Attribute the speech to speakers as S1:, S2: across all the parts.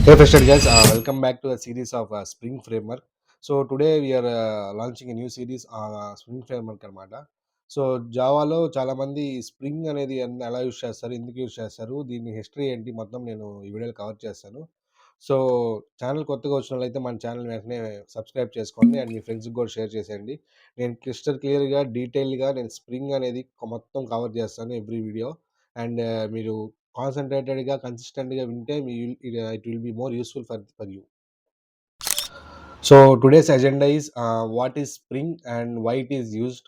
S1: Hey, Fresher guys, welcome back to the series of Spring Framework. So today we are launching a new series on Spring Framework అనమాట. So జావాలో చాలామంది spring అనేది ఎలా use చేస్తారు, ఎందుకు use చేస్తారు, దీని history ఏంటి మొత్తం నేను ఈ వీడియోలో కవర్ చేస్తాను. సో ఛానల్ కొత్తగా వచ్చిన వాళ్ళైతే మన ఛానల్ వెంటనే సబ్స్క్రైబ్ చేసుకోండి అండ్ మీ ఫ్రెండ్స్కి కూడా షేర్ చేసేయండి. నేను క్లియర్గా డీటెయిల్గా నేను స్ప్రింగ్ అనేది మొత్తం కవర్ చేస్తాను ఎవ్రీ వీడియో. అండ్ మీరు కాన్సంట్రేటెడ్‌గా, కన్సిస్టెంట్‌గా వింటే it will be more useful for you. So today's agenda is what is Spring and why it is used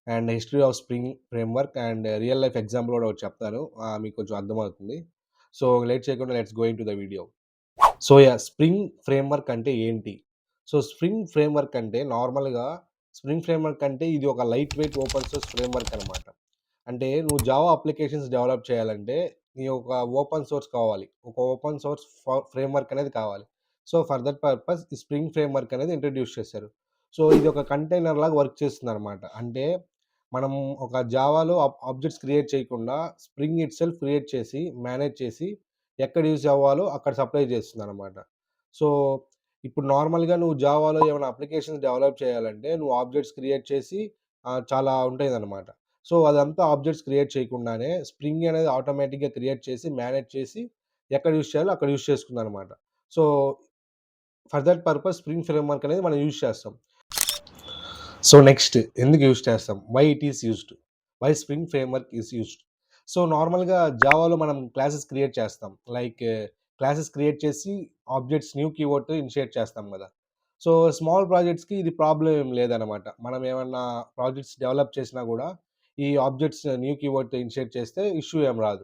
S1: and history of Spring framework and real life example కూడా ఒకటి చెప్తాను. మీకు కొంచెం అర్థమవుతుంది. సో లేట్ చేయకుండా let's go into the video. So Spring framework అంటే ఏంటి? So Spring framework అంటే నార్మల్‌గా స్ప్రింగ్ ఫ్రేమ్‌వర్క్ అంటే ఇది ఒక light weight open source framework అనమాట. అంటే నువ్వు జావా అప్లికేషన్స్ డెవలప్ చేయాలంటే నీ ఒక ఓపెన్ సోర్స్ కావాలి. ఒక ఓపెన్ సోర్స్ ఫ్రేమ్‌వర్క్ అనేది కావాలి. సో ఫర్ దట్ పర్పస్ ఈ స్ప్రింగ్ ఫ్రేమ్‌వర్క్ అనేది ఇంట్రొడ్యూస్ చేశారు. సో ఇది ఒక కంటైనర్ లాగా వర్క్ చేస్తుందనమాట. అంటే మనం ఒక జావాలో ఆబ్జెక్ట్స్ క్రియేట్ చేయకుండా స్ప్రింగ్ ఇట్‌సెల్ఫ్ క్రియేట్ చేసి, మేనేజ్ చేసి ఎక్కడ యూజ్ అవ్వాలో అక్కడ సప్లై చేస్తుందనమాట. సో ఇప్పుడు నార్మల్‌గా నువ్వు జావాలో ఏమైనా అప్లికేషన్స్ డెవలప్ చేయాలంటే నువ్వు ఆబ్జెక్ట్స్ క్రియేట్ చేసి చాలా ఉంటాయనమాట. సో అదంతా ఆబ్జెక్ట్స్ క్రియేట్ చేయకుండానే స్ప్రింగ్ అనేది ఆటోమేటిక్‌గా క్రియేట్ చేసి, మేనేజ్ చేసి ఎక్కడ యూజ్ చేయాలో అక్కడ యూజ్ చేసుకుందనమాట. So for that purpose spring framework అనేది మనం యూజ్ చేస్తాం. సో నెక్స్ట్ ఎందుకు యూజ్ చేస్తాం? Why it is used? Why spring framework is used? So నార్మల్‌గా జావాలో మనం క్లాసెస్ క్రియేట్ చేస్తాం. లైక్ క్లాసెస్ క్రియేట్ చేసి ఆబ్జెక్ట్స్ న్యూ కీవర్డ్‌తో ఇనిషియేట్ చేస్తాం గదా! సో స్మాల్ ప్రాజెక్ట్స్‌కి ఇది ప్రాబ్లమ్ ఏం లేదనమాట. మనం ఏమన్నా ప్రాజెక్ట్స్ డెవలప్ చేసినా గూడా ఈ ఆబ్జెక్ట్స్ న్యూ కీవర్డ్‌తో ఇనిషియేట్ చేస్తే ఇష్యూ ఏం రాదు.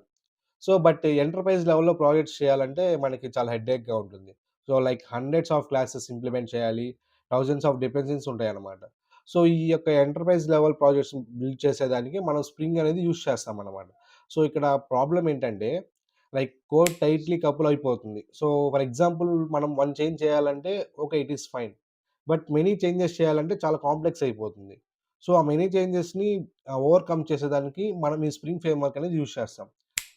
S1: సో, బట్ ఎంటర్‌ప్రైజ్ లెవెల్‌లో ప్రాజెక్ట్స్ చేయాలంటే మనకి చాలా హెడేక్‌గా ఉంటుంది. So, like hundreds of classes implement చేయాలి. థౌసండ్స్ ఆఫ్ డిపెండెన్సీస్ ఉంటాయన్నమాట. సో, ఈ యొక్క ఎంటర్‌ప్రైజ్ లెవెల్ ప్రాజెక్ట్స్ బిల్డ్ చేసేదానికి మనం స్ప్రింగ్ అనేది యూజ్ చేస్తామన్నమాట. సో, ఇక్కడ ప్రాబ్లమ్ ఏంటంటే లైక్ కోడ్ టైట్‌లీ కపుల్ అయిపోతుంది. సో, ఫర్ ఎగ్జాంపుల్ మనం వన్ చేంజ్ చేయాలంటే okay. It is fine. But many changes చేయాలంటే చాలా కాంప్లెక్స్ అయిపోతుంది. సో, ఆ మెనీ చేంజెస్‌ని ఓవర్‌కమ్ చేసేదానికి మనం ఈ స్ప్రింగ్ ఫ్రేమ్‌వర్క్ అనేది యూజ్ చేస్తాం.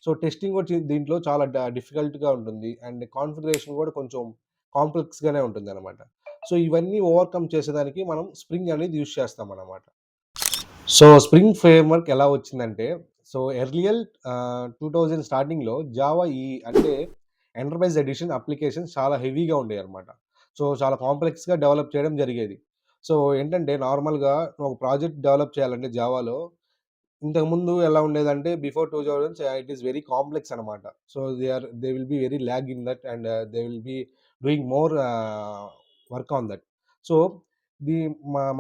S1: సో, టెస్టింగ్ కూడా దీంట్లో చాలా డిఫికల్ట్‌గా ఉంటుంది. అండ్ కాన్ఫిగరేషన్ కూడా కొంచెం కాంప్లెక్స్‌గానే ఉంటుందనమాట. సో, ఇవన్నీ ఓవర్‌కమ్ చేసేదానికి మనం స్ప్రింగ్ అనేది యూజ్ చేస్తామనమాట. సో, స్ప్రింగ్ ఫ్రేమ్‌వర్క్ ఎలా వచ్చిందంటే, సో, ఎర్లియర్ 2000 స్టార్టింగ్‌లో జావా అంటే ఎంటర్‌ప్రైజ్ ఎడిషన్ అప్లికేషన్స్ చాలా హెవీగా ఉండేయన్నమాట. సో, చాలా కాంప్లెక్స్‌గా డెవలప్ చేయడం జరిగేది. సో, ఏంటంటే నార్మల్‌గా ఒక ప్రాజెక్ట్ డెవలప్ చేయాలంటే జావాలో ఇంతకుముందు ఎలా ఉండేదంటే before 2000 it is very complex అనమాట. So, they will be very lag in that and they will be doing more work on that. So, దీ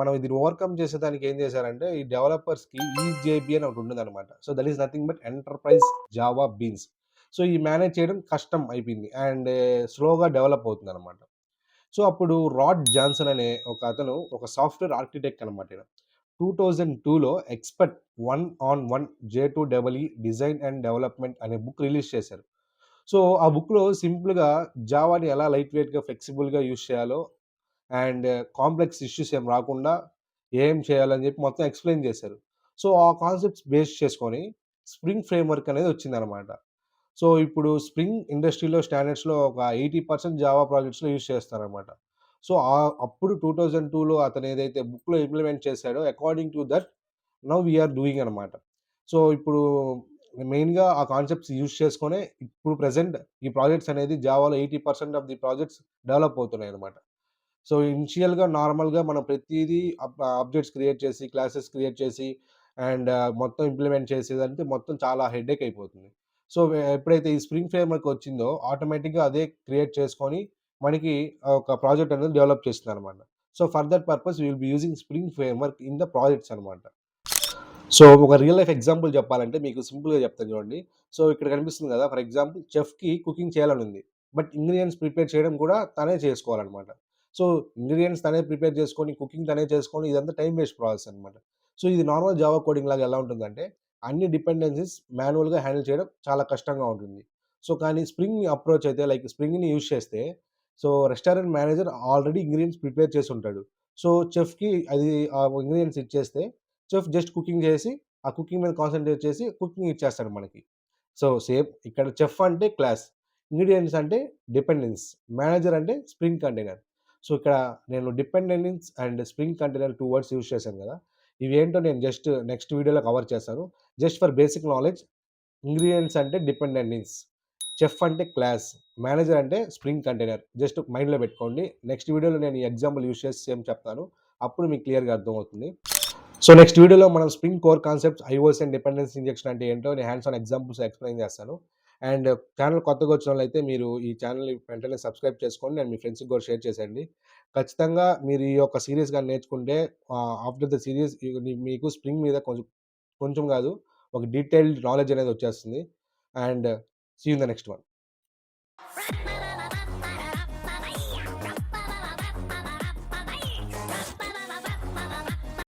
S1: మనం దీన్ని ఓవర్‌కమ్ చేసేదానికి ఏం చేశారంటే ఈ డెవలపర్స్‌కి ఈజేబీ అని ఒకటి ఉంటుందనమాట. So, that is nothing but enterprise Java beans. So, ఈ మేనేజ్ చేయడం కష్టం అయిపోయింది అండ్ స్లోగా డెవలప్ అవుతుందనమాట. సో, అప్పుడు రాడ్ జాన్సన్ అనే ఒక అతను ఒక సాఫ్ట్‌వేర్ ఆర్కిటెక్ట్ అనమాట ఈయన. 2002లో expert 1 on 1 J2EE design and development అనే బుక్ రిలీజ్ చేశారు. సో, ఆ బుక్‌లో సింపుల్‌గా జావాని ఎలా లైట్ వెయిట్‌గా, ఫ్లెక్సిబుల్‌గా యూజ్ చేయాలో అండ్ కాంప్లెక్స్ ఇష్యూస్ ఏం రాకుండా ఏం చేయాలని చెప్పి మొత్తం ఎక్స్‌ప్లెయిన్ చేశారు. సో, ఆ కాన్సెప్ట్స్ బేస్ చేసుకొని స్ప్రింగ్ ఫ్రేమ్‌వర్క్ అనేది వచ్చిందనమాట. సో, ఇప్పుడు స్ప్రింగ్ ఇండస్ట్రీలో స్టాండర్డ్స్‌లో ఒక 80% జావా ప్రాజెక్ట్స్‌లో యూజ్ చేస్తారనమాట. సో, అప్పుడు 2002లో అతను ఏదైతే బుక్‌లో ఇంప్లిమెంట్ చేసాడో according to that now we are doing అనమాట. సో, ఇప్పుడు మెయిన్‌గా ఆ కాన్సెప్ట్స్ యూజ్ చేసుకొనే ఇప్పుడు ప్రెజెంట్ ఈ ప్రాజెక్ట్స్ అనేది జావాలో 80% ఆఫ్ ది ప్రాజెక్ట్స్ డెవలప్ అవుతున్నాయన్నమాట. సో, ఇనిషియల్‌గా నార్మల్‌గా మనం ప్రతీదీ ఆబ్జెక్ట్స్ క్రియేట్ చేసి, క్లాసెస్ క్రియేట్ చేసి అండ్ మొత్తం ఇంప్లిమెంట్ చేసేదంటే మొత్తం చాలా హెడేక్ అయిపోతుంది. సో, ఎప్పుడైతే ఈ స్ప్రింగ్ ఫ్రేమ్‌వర్క్ వచ్చిందో ఆటోమేటిక్‌గా అదే క్రియేట్ చేసుకొని మనకి ఒక ప్రాజెక్ట్ అనేది డెవలప్ చేస్తుందనమాట. So, for that purpose we will be using spring framework in the projects అనమాట. సో, ఒక రియల్ లైఫ్ ఎగ్జాంపుల్ చెప్పాలంటే మీకు సింపుల్‌గా చెప్తాను చూడండి. సో, ఇక్కడ కనిపిస్తుంది కదా! ఫర్ ఎగ్జాంపుల్ చెఫ్‌కి కుకింగ్ చేయాలనుంది. బట్ ఇంగ్రీడియెంట్స్ ప్రిపేర్ చేయడం కూడా తనే చేసుకోవాలనమాట. సో, ఇంగ్రీడియెంట్స్ తనే ప్రిపేర్ చేసుకొని, కుకింగ్ తనే చేసుకొని ఇదంతా టైమ్ వేస్ట్ ప్రాసెస్ అనమాట. సో, ఇది నార్మల్ జావా కోడింగ్ లాగా ఎలా ఉంటుందంటే, అన్ని డిపెండెన్సీస్ మాన్యువల్‌గా హ్యాండిల్ చేయడం చాలా కష్టంగా ఉంటుంది. సో, కానీ స్ప్రింగ్ అప్రోచ్ అయితే లైక్ స్ప్రింగ్‌ని యూజ్ చేస్తే, so, restaurant manager already ingredients prepare చేసుంటాడు. సో, చెఫ్‌కి అది ఇంగ్రీడియెంట్స్ ఇచ్చేస్తే చెఫ్ జస్ట్ కుకింగ్ చేసి, ఆ కుకింగ్ మీద కాన్సంట్రేట్ చేసి కుకింగ్ ఇచ్చేస్తాడు మనకి. సో, సేమ్ ఇక్కడ చెఫ్ అంటే క్లాస్. ఇంగ్రీడియెంట్స్ అంటే డిపెండెన్స్, మేనేజర్ అంటే స్ప్రింగ్ కంటైనర్. సో, ఇక్కడ నేను dependence and spring container 2 words use చేశాను గదా! ఇవేంటో నేను జస్ట్ నెక్స్ట్ వీడియోలో కవర్ చేస్తాను. Just for basic knowledge, ingredients అంటే డిపెండెన్స్, చెఫ్ అంటే క్లాస్, మేనేజర్ అంటే స్ప్రింగ్ కంటైనర్. జస్ట్ మైండ్‌లో పెట్టుకోండి. నెక్స్ట్ వీడియోలో నేను ఈ ఎగ్జాంపుల్ యూజ్ చేసి సేమ్ చెప్తాను. అప్పుడు మీకు క్లియర్‌గా అర్థమవుతుంది. సో, నెక్స్ట్ వీడియోలో మనం spring core concepts, iOS and dependency injection అంటే ఏంటో నేను హ్యాండ్స్ ఆన్ ఎగ్జాంపుల్స్ ఎక్స్‌ప్లెయిన్ చేస్తాను. అండ్ ఛానెల్ కొత్తగా వచ్చినోళ్ళైతే మీరు ఈ ఛానెల్‌ని వెంటనే సబ్స్క్రైబ్ చేసుకోండి అండ్ మీ ఫ్రెండ్స్‌కి కూడా షేర్ చేసేయండి. ఖచ్చితంగా మీరు ఈ యొక్క సీరీస్ గాని నేర్చుకుంటే ఆఫ్టర్ ద సీరీస్ మీకు స్ప్రింగ్ మీద కొంచెం కొంచెం కాదు, ఒక డీటెయిల్డ్ నాలెడ్జ్ అనేది వచ్చేస్తుంది. And see you in the next one.